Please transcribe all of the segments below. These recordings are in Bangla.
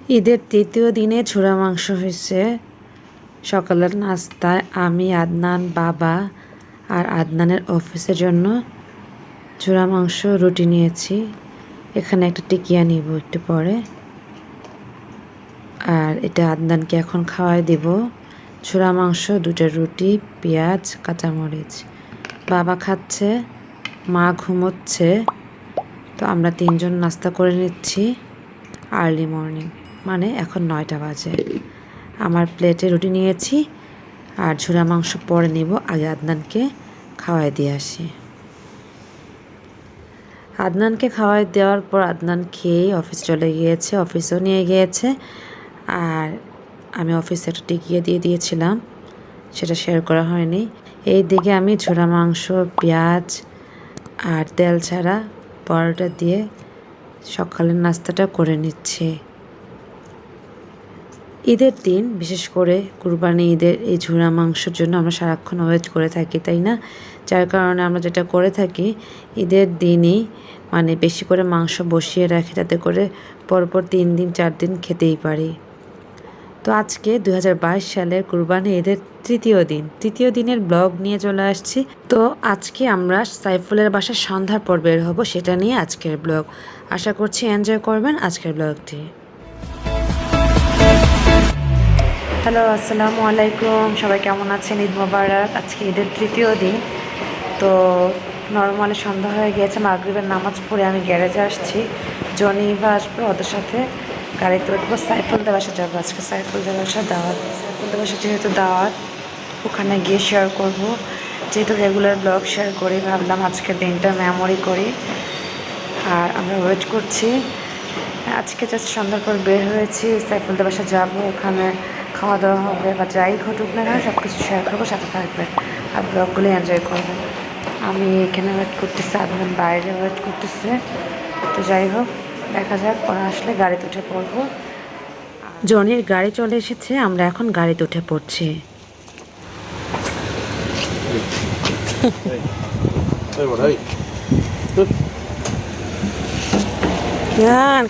ঈদের তৃতীয় দিনে ছোড়া মাংস হয়েছে। সকালের নাস্তায় আমি, আদনান, বাবা আর আদনানের অফিসের জন্য ছোড়া মাংস রুটি নিয়েছি। এখানে একটা টিকিয়া নিব একটু পরে। আর এটা আদনানকে এখন খাওয়াই দেব। ছোড়া মাংস, 2টা রুটি, পেঁয়াজ, কাঁচামরিচ। বাবা খাচ্ছে, মা ঘুমোচ্ছে। তো আমরা 3জন নাস্তা করে নিচ্ছি আর্লি মর্নিং, মানে এখন 9টা বাজে। আমার প্লেটে রুটি নিয়েছি আর ঝুরা মাংস পরে নিব, আগে আদনানকে খাওয়াই দিয়ে আসি। আদনানকে খাওয়াই দেওয়ার পর আদনান খেয়ে অফিস চলে গিয়েছে, অফিসেও নিয়ে গিয়েছে। আর আমি অফিসে একটা টিকিয়ে দিয়ে দিয়েছিলাম, সেটা শেয়ার করা হয়নি। এই দিকে আমি ঝোড়া মাংস, পেঁয়াজ আর তেল ছাড়া পরোটা দিয়ে সকালের নাস্তাটা করে নিচ্ছি। ঈদের দিন বিশেষ করে কুরবানি ঈদের এই ঝুরা মাংসের জন্য আমরা সারাক্ষণ ওয়েট করে থাকি, তাই না? যার কারণে আমরা যেটা করে থাকি, ঈদের দিনই মানে বেশি করে মাংস বসিয়ে রাখি, যাতে করে পরপর 3 দিন 4 দিন খেতেই পারি। তো আজকে 2022 সালের কুরবানি ঈদের তৃতীয় দিনের ব্লগ নিয়ে চলে আসছি। তো আজকে আমরা সাইফুলের বাসার সন্ধ্যার পর বের হব, সেটা নিয়ে আজকের ব্লগ। আশা করছি এনজয় করবেন আজকের ব্লগটি। হ্যালো, আসসালামু আলাইকুম, সবাই কেমন আছেন? ঈদ মোবারক। আজকে ঈদের তৃতীয় দিন। তো নর্মালি সন্ধ্যা হয়ে গিয়েছে, মাগরিবের নামাজ পড়ে আমি গ্যারেজে আসছি। জনিবা আসবে, ওদের সাথে গাড়িতে উঠবো, সাইফুলদের বাসা যাবো। আজকে সাইফুলদের বাসা দাওয়াত, সাইফুলদের বাসা যেহেতু দাওয়াত, ওখানে গিয়ে শেয়ার করব। যেহেতু রেগুলার ব্লগ শেয়ার করি, ভাবলাম আজকের দিনটা মেমোরি করি। আর আমরা ওয়েট করছি। আজকে জাস্ট সন্ধ্যার পর বের হয়েছি, সাইফুলদের বাসা যাবো, ওখানে খাওয়া দাওয়া হবে বা যাই ঘটুক না কেন সব কিছু শেয়ার করবো, সাথে থাকবেন আর ব্লগগুলো এনজয় করবেন। আমি এখানে ওয়েট করতেছি, আদনান বাইরে ওয়েট করতেছে। তো যাই হোক, দেখা যাক, ওরা আসলে গাড়িতে উঠে পড়বো। জনির গাড়ি চলে এসেছে, আমরা এখন গাড়িতে উঠে পড়ছি।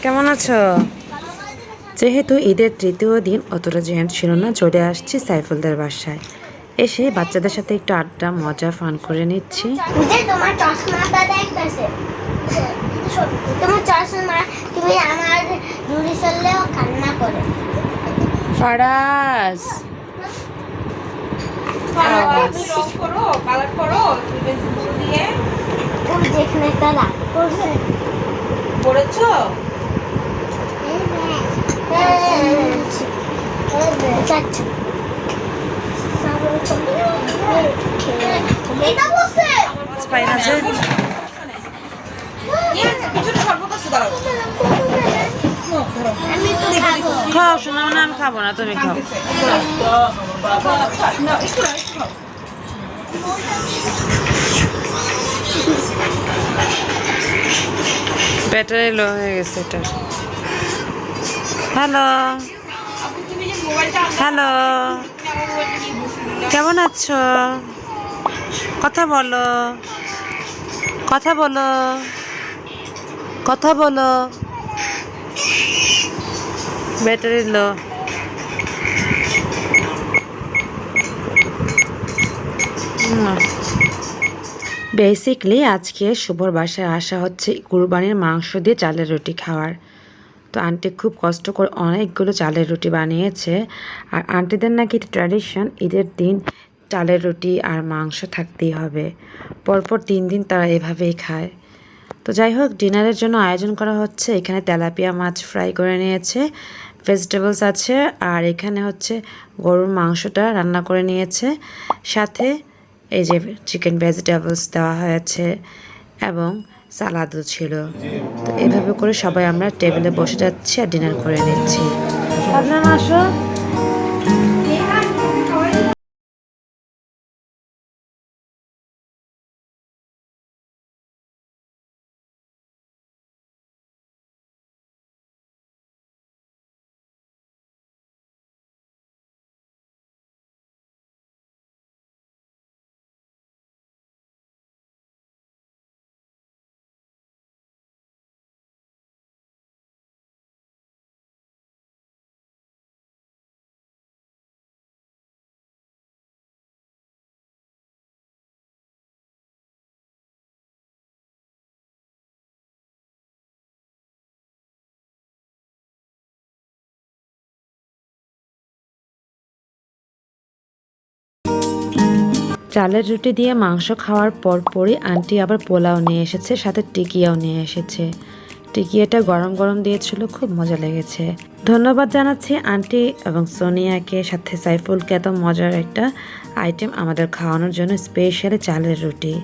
কেমন আছো? যেহেতু ঈদের তৃতীয় দিন অতটা জেন্ট ছিল না, চলে আসছি সাইফুলদের বাসায়। এসে বাচ্চাদের সাথে একটু আড্ডা, মজা, ফান করে নিচ্ছি। ফারাজ, খাও শোনা, মানে আমি খাবো না, তুমি খাও। ব্যাটারি লো হয়ে গেছে এটা। হ্যালো হ্যালো, কেমন আছো? কথা বলো, কথা বলো, কথা বলো। ব্যাটারি লো। বেসিকলি আজকে শুভর বাসায় আসা হচ্ছে কুরবানির মাংস দিয়ে চালের রুটি খাওয়ার। তো আন্টি খুব কষ্ট করে অনেকগুলো চালের রুটি বানিয়েছে। আর আন্টিদের নাকি ট্র্যাডিশন, ঈদের দিন চালের রুটি আর মাংস থাকতেই হবে, পরপর 3 দিন তারা এভাবেই খায়। তো যাই হোক, ডিনারের জন্য আয়োজন করা হচ্ছে। এখানে তেলাপিয়া মাছ ফ্রাই করে নিয়েছে, ভেজিটেবলস আছে, আর এখানে হচ্ছে গরুর মাংসটা রান্না করে নিয়েছে, সাথে এই যে চিকেন ভেজিটেবলস দেওয়া হয়েছে এবং সালাদও ছিল। তো এভাবে করে সবাই আমরা টেবিলে বসে যাচ্ছি আর ডিনার করে নিচ্ছি। আপনার আসো। চালের রুটি দিয়ে মাংস খাওয়ার পরপরই আন্টি আবার পোলাও নিয়ে এসেছে, সাথে টিকিয়াও নিয়ে এসেছে। টিকিয়াটা গরম গরম দিয়েছিল, খুব মজা লেগেছে। ধন্যবাদ জানাচ্ছি আন্টি এবং সোনিয়াকে, সাথে সাইফুলকে এত মজার একটা আইটেম আমাদের খাওয়ানোর জন্য, স্পেশালি চালের রুটি।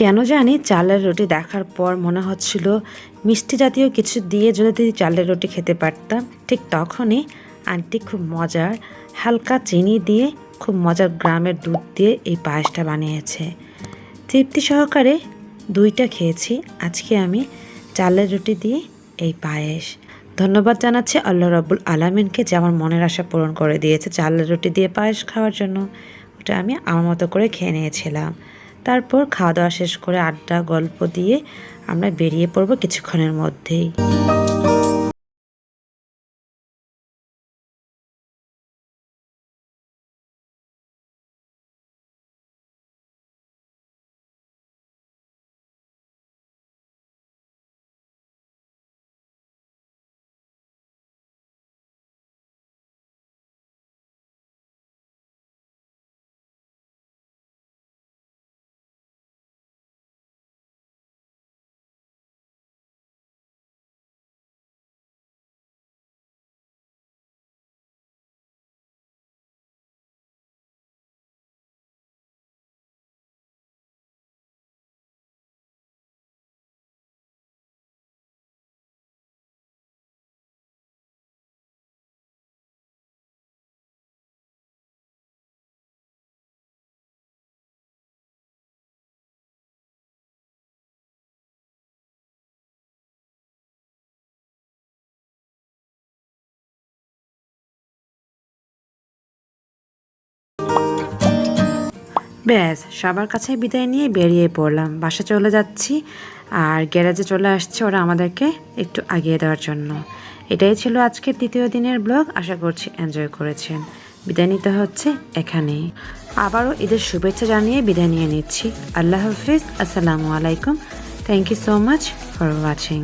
কেন জানি চালের রুটি দেখার পর মনে হচ্ছিল মিষ্টি জাতীয় কিছু দিয়ে যদি চালের রুটি খেতে পারতাম। ঠিক তখনই আন্টি খুব মজার হালকা চিনি দিয়ে, খুব মজার গ্রামের দুধ দিয়ে এই পায়েসটা বানিয়েছে। তৃপ্তি সহকারে দুইটা খেয়েছি আজকে আমি, চালের রুটি দিয়ে এই পায়েস। ধন্যবাদ জানাচ্ছি আল্লাহ রাব্বুল আলামিনকে, যে আমার মনের আশা পূরণ করে দিয়েছে চালের রুটি দিয়ে পায়েস খাওয়ার জন্য। ওটা আমি আমার মতো করে খেয়ে নিয়েছিলাম। তারপর খাওয়া দাওয়া শেষ করে আড্ডা গল্প দিয়ে আমরা বেরিয়ে পড়ব কিছুক্ষণের মধ্যেই। ব্যাস সবার কাছে বিদায় নিয়ে বেরিয়ে পড়লাম, বাসা চলে যাচ্ছি। আর গ্যারেজে চলে আসছে ওরা আমাদেরকে একটু আগিয়ে দেওয়ার জন্য। এটাই ছিল আজকের তৃতীয় দিনের ব্লগ, আশা করছি এনজয় করেছেন। বিদায় নিতে হচ্ছে এখানেই। আবারও ঈদের শুভেচ্ছা জানিয়ে বিদায় নিয়ে নিচ্ছি। আল্লাহ হাফিজ, আসসালামু আলাইকুম। Thank you so much for watching.